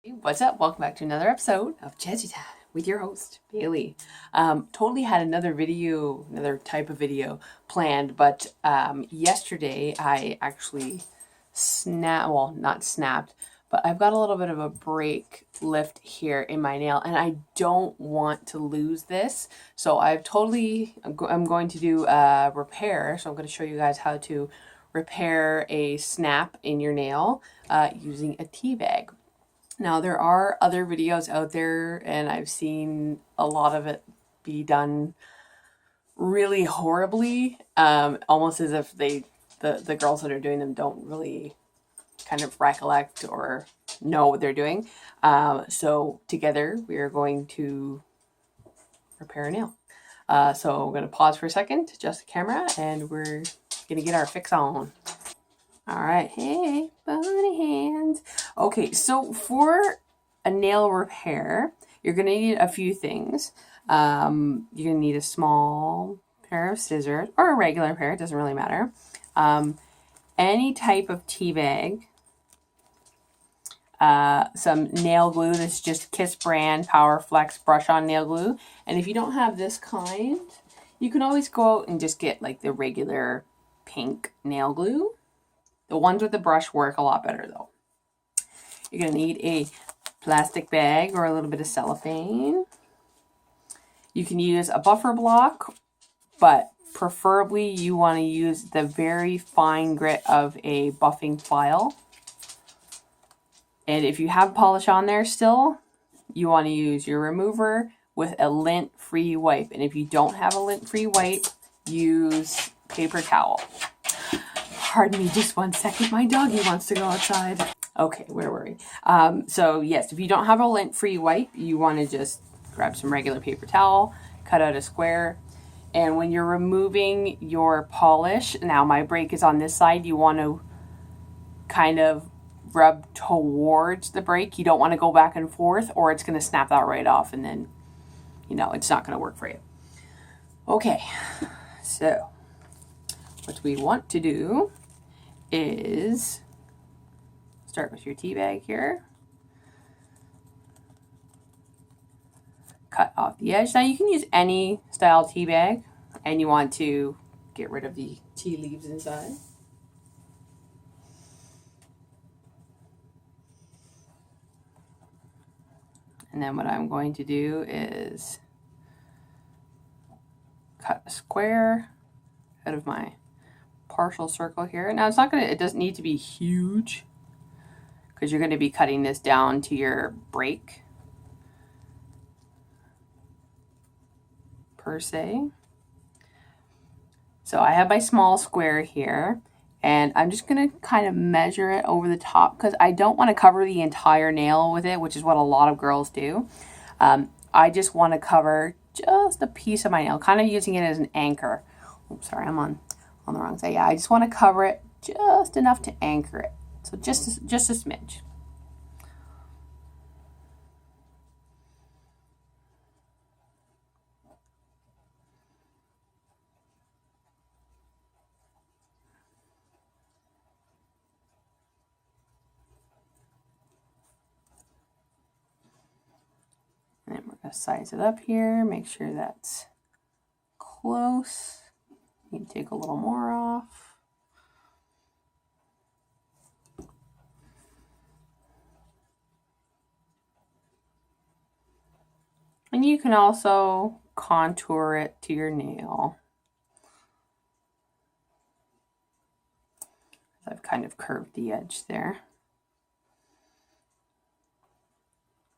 Hey, what's up? Welcome back to another episode of Jazzy Time with your host, Bailey. Totally had another video, another type of video planned, but yesterday I actually not snapped, but I've got a little bit of a break lift here in my nail and I don't want to lose this. So I'm going to do a repair. So I'm going to show you guys how to repair a snap in your nail using a tea bag. Now, there are other videos out there, and I've seen a lot of it be done really horribly, almost as if the girls that are doing them don't really kind of recollect or know what they're doing. So together, we are going to repair a nail. So I'm going to pause for a second, adjust the camera, and we're going to get our fix on. All right, hey, bunny hands. Okay, so for a nail repair, you're gonna need a few things. You're gonna need a small pair of scissors or a regular pair, it doesn't really matter. Any type of tea bag. Some nail glue. This is just Kiss brand Power Flex brush on nail glue. And if you don't have this kind, you can always go out and just get like the regular pink nail glue. The ones with the brush work a lot better though. You're going to need a plastic bag or a little bit of cellophane. You can use a buffer block, but preferably you want to use the very fine grit of a buffing file. And if you have polish on there still, you want to use your remover with a lint-free wipe. And if you don't have a lint-free wipe, use paper towel. Pardon me just one second. My doggy wants to go outside. Okay, where were we? So yes, if you don't have a lint-free wipe, you want to just grab some regular paper towel, cut out a square, and when you're removing your polish, now my break is on this side, you want to kind of rub towards the break. You don't want to go back and forth or it's going to snap that right off and then, it's not going to work for you. Okay, so what we want to do is start with your tea bag here. Cut off the edge. Now you can use any style tea bag and you want to get rid of the tea leaves inside. And then what I'm going to do is cut a square out of my partial circle here. Now it doesn't need to be huge because you're going to be cutting this down to your break per se. So I have my small square here and I'm just going to kind of measure it over the top because I don't want to cover the entire nail with it, which is what a lot of girls do. I just want to cover just a piece of my nail, kind of using it as an anchor. Oops, sorry, I'm on the wrong side. Yeah, I just want to cover it just enough to anchor it. So just a smidge. And then we're going to size it up here, make sure that's close. You can take a little more off. And you can also contour it to your nail. I've kind of curved the edge there.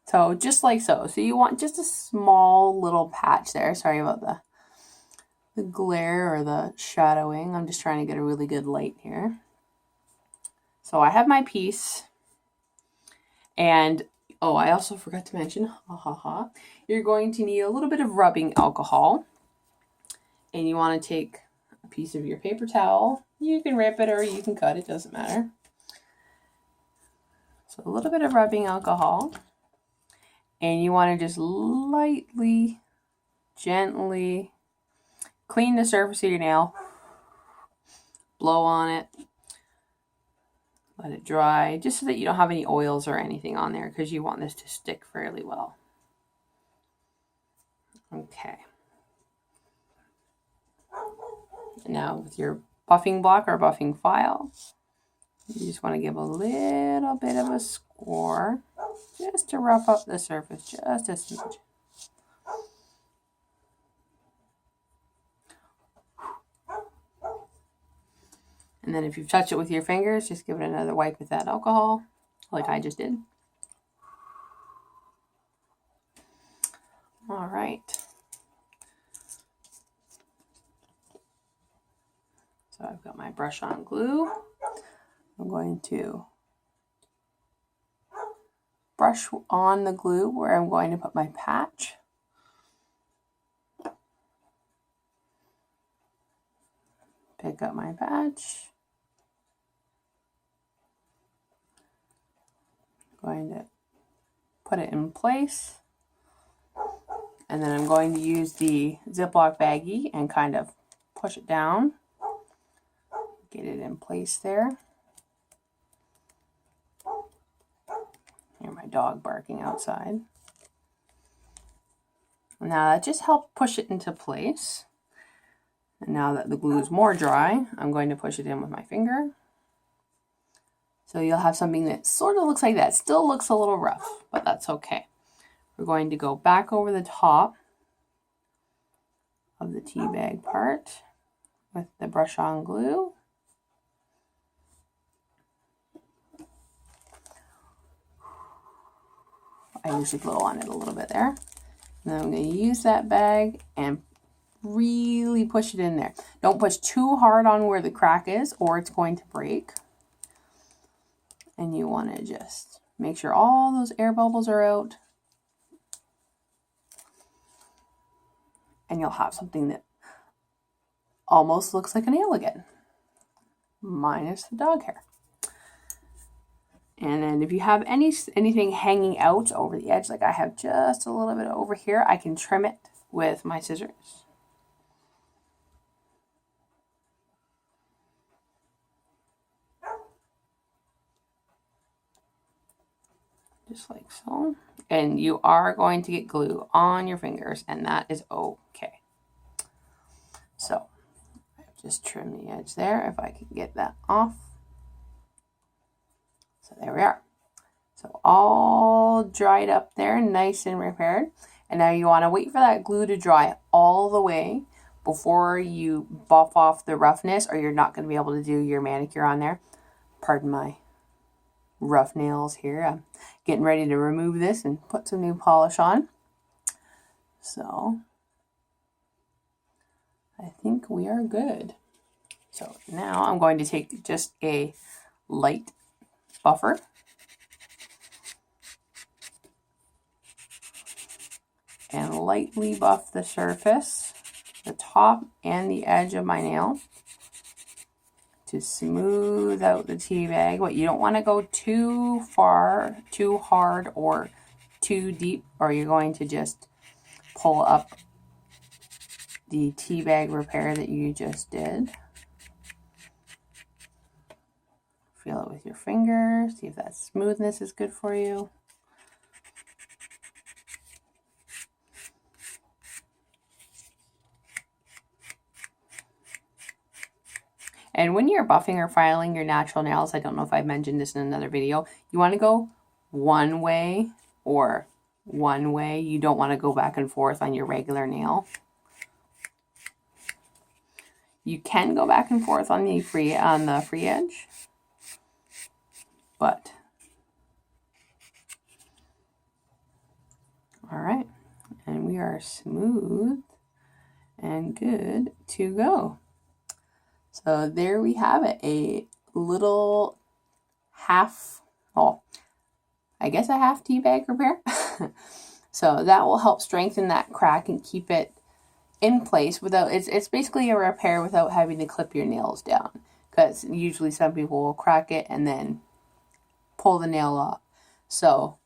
So just like so. So you want just a small little patch there. Sorry about the glare or the shadowing. I'm just trying to get a really good light here. So I have my piece. And oh, I also forgot to mention, you're going to need a little bit of rubbing alcohol. And you want to take a piece of your paper towel. You can rip it or you can cut it, doesn't matter. So a little bit of rubbing alcohol. And you want to just lightly, gently clean the surface of your nail. Blow on it Let it dry, just so that you don't have any oils or anything on there, because you want this to stick fairly well. Okay. Now with your buffing block or buffing file, you just want to give a little bit of a score just to rough up the surface just a smidge. And then if you've touched it with your fingers, just give it another wipe with that alcohol, like I just did. All right. So I've got my brush on glue. I'm going to brush on the glue where I'm going to put my patch. Pick up my patch. Going to put it in place. And then I'm going to use the Ziploc baggie and kind of push it down. Get it in place there. Hear my dog barking outside. Now that just helped push it into place. And now that the glue is more dry, I'm going to push it in with my finger. So you'll have something that sort of looks like that. Still looks a little rough, but that's okay. We're going to go back over the top of the tea bag part with the brush on glue. I usually blow on it a little bit there. And then I'm going to use that bag and really push it in there. Don't push too hard on where the crack is or it's going to break. And you want to just make sure all those air bubbles are out. And you'll have something that almost looks like a nail again, minus the dog hair. And then if you have anything hanging out over the edge, like I have just a little bit over here, I can trim it with my scissors. Just like so. And you are going to get glue on your fingers, and that is okay. So I've just trimmed the edge there, if I can get that off. So there we are. So all dried up there, nice and repaired. And now you want to wait for that glue to dry all the way before you buff off the roughness, or you're not going to be able to do your manicure on there. Pardon my rough nails here. I'm getting ready to remove this and put some new polish on. So I think we are good. So now I'm going to take just a light buffer and lightly buff the surface, the top and the edge of my nail, to smooth out the tea bag. But you don't want to go too far, too hard, or too deep, or you're going to just pull up the tea bag repair that you just did. Feel it with your fingers, see if that smoothness is good for you. And when you're buffing or filing your natural nails, I don't know if I've mentioned this in another video, you want to go one way or one way. You don't want to go back and forth on your regular nail. You can go back and forth on the free edge, but all right, and we are smooth and good to go. So there we have it, a little half, I guess a half tea bag repair. So that will help strengthen that crack and keep it in place without, it's basically a repair without having to clip your nails down. Because usually some people will crack it and then pull the nail off. So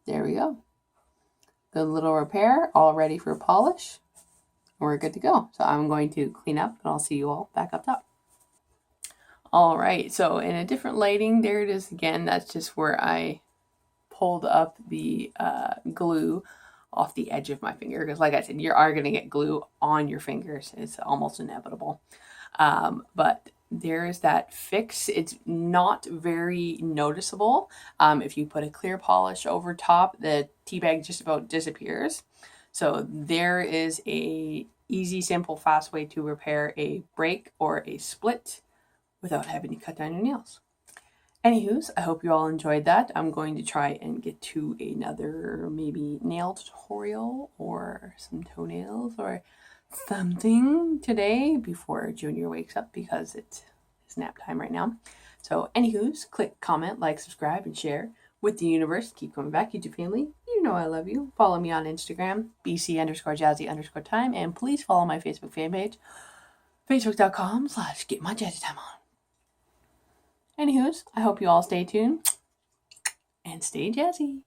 there we go. Good little repair, all ready for polish. We're good to go. So I'm going to clean up and I'll see you all back up top. All right, so in a different lighting, there it is again. That's just where I pulled up the glue off the edge of my finger, because like I said, you are going to get glue on your fingers. It's almost inevitable. But there's that fix. It's not very noticeable. If you put a clear polish over top, the tea bag just about disappears. So there is a easy, simple, fast way to repair a break or a split without having to cut down your nails. Anywho's, I hope you all enjoyed that. I'm going to try and get to another maybe nail tutorial or some toenails or something today before Junior wakes up, because it's nap time right now. So anywho's, click, comment, like, subscribe, and share with the universe. Keep coming back, YouTube family. You know I love you. Follow me on Instagram, BC_Jazzy_time, and please follow my Facebook fan page, facebook.com/getmyjazzytime on. Anywho's, I hope you all stay tuned and stay jazzy.